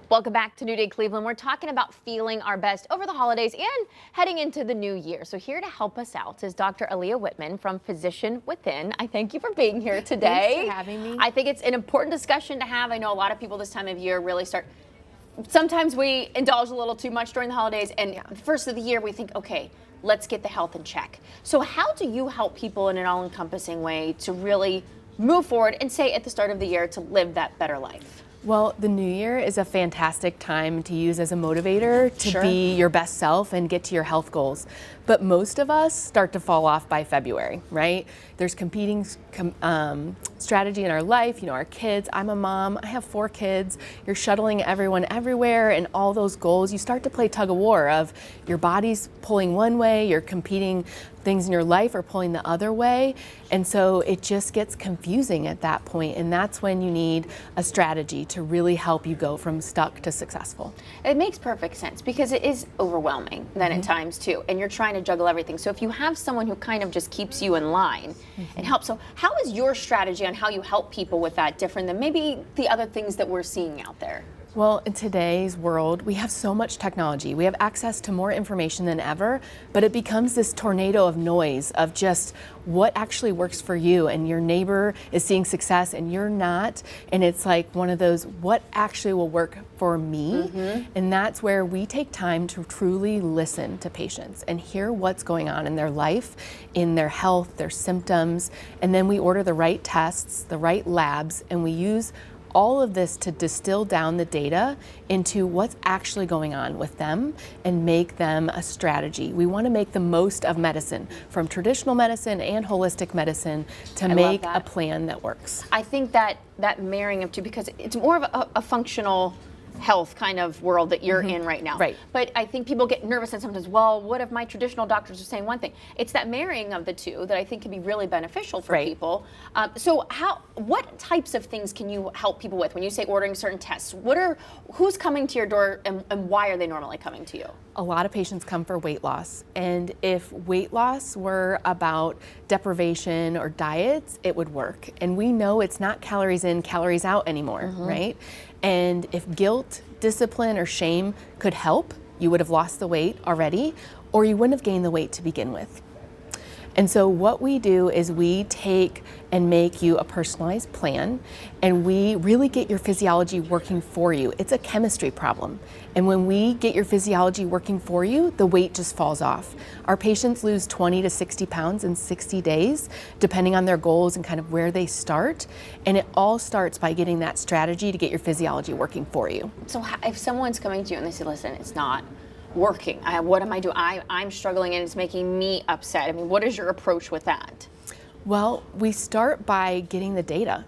Welcome back to New Day Cleveland. We're talking about feeling our best over the holidays and heading into the new year. So here to help us out is Dr. Aaliyah Whitman from Physician Within. I thank you for being here today. Thanks for having me. I think it's an important discussion to have. I know a lot of people this time of year really sometimes we indulge a little too much during the holidays, and the first of the year we think, okay, let's get the health in check. So how do you help people in an all-encompassing way to really move forward and say at the start of the year to live that better life? Well, the new year is a fantastic time to use as a motivator to be your best self and get to your health goals. But most of us start to fall off by February, right? There's competing strategy in our life, our kids. I'm a mom, I have 4 kids. You're shuttling everyone everywhere, and all those goals, you start to play tug of war of your body's pulling one way, you're competing things in your life are pulling the other way. And so it just gets confusing at that point. And that's when you need a strategy to really help you go from stuck to successful. It makes perfect sense because it is overwhelming then at times too. And you're trying to juggle everything. So if you have someone who kind of just keeps you in line and helps. So how is your strategy on how you help people with that different than maybe the other things that we're seeing out there? Well, in today's world, we have so much technology. We have access to more information than ever, but it becomes this tornado of noise of just what actually works for you, and your neighbor is seeing success and you're not. And it's like one of those, what actually will work for me? And that's where we take time to truly listen to patients and hear what's going on in their life, in their health, their symptoms, and then we order the right tests, the right labs, and we use all of this to distill down the data into what's actually going on with them and make them a strategy. We want to make the most of medicine, from traditional medicine and holistic medicine, to make a plan that works. I think that marrying of two, because it's more of a functional health kind of world that you're in right now. Right. But I think people get nervous and sometimes, well, what if my traditional doctors are saying one thing? It's that marrying of the two that I think can be really beneficial for people. So what types of things can you help people with when you say ordering certain tests? Who's coming to your door and why are they normally coming to you? A lot of patients come for weight loss, and if weight loss were about deprivation or diets, it would work. And we know it's not calories in, calories out anymore, right? And if guilt, discipline, or shame could help, you would have lost the weight already, or you wouldn't have gained the weight to begin with. And so what we do is we take and make you a personalized plan, and we really get your physiology working for you. It's a chemistry problem. And when we get your physiology working for you, the weight just falls off. Our patients lose 20 to 60 pounds in 60 days, depending on their goals and kind of where they start. And it all starts by getting that strategy to get your physiology working for you. So if someone's coming to you and they say, listen, it's not working, what am I doing? I'm struggling and it's making me upset. I mean, what is your approach with that? Well, we start by getting the data,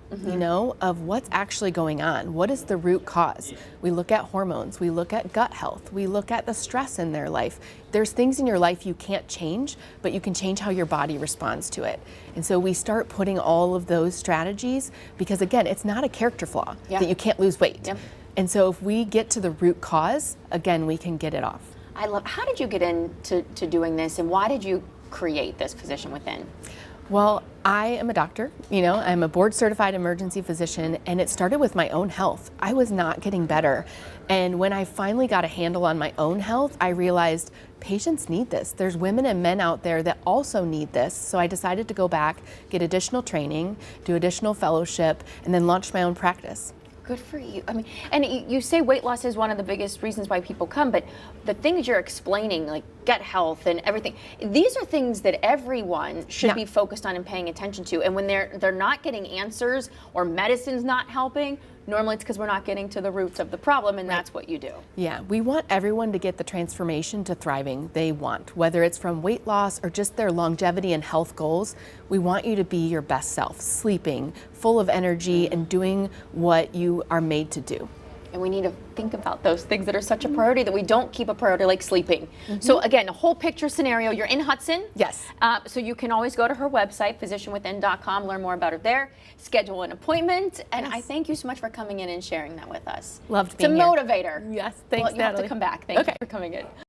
of what's actually going on. What is the root cause? We look at hormones, we look at gut health, we look at the stress in their life. There's things in your life you can't change, but you can change how your body responds to it. And so we start putting all of those strategies, because again, it's not a character flaw that you can't lose weight. And so if we get to the root cause, again, we can get it off. How did you get into doing this, and why did you create this Physician Within? Well, I am a doctor, I'm a board certified emergency physician, and it started with my own health. I was not getting better. And when I finally got a handle on my own health, I realized patients need this. There's women and men out there that also need this. So I decided to go back, get additional training, do additional fellowship, and then launch my own practice. Good for you. I mean, and you say weight loss is one of the biggest reasons why people come, but the things you're explaining, like gut health and everything, these are things that everyone should be focused on and paying attention to. And when they're not getting answers or medicine's not helping, normally it's because we're not getting to the roots of the problem, and that's what you do. Yeah, we want everyone to get the transformation to thriving they want, whether it's from weight loss or just their longevity and health goals. We want you to be your best self, sleeping, full of energy, and doing what you are made to do. And we need to think about those things that are such a priority that we don't keep a priority, like sleeping. So again, a whole picture scenario. You're in Hudson. Yes. So you can always go to her website, physicianwithin.com, learn more about her there, schedule an appointment. And I thank you so much for coming in and sharing that with us. Loved being here. It's a motivator. Yes, thanks, Well, you have to come back. Thank you for coming in.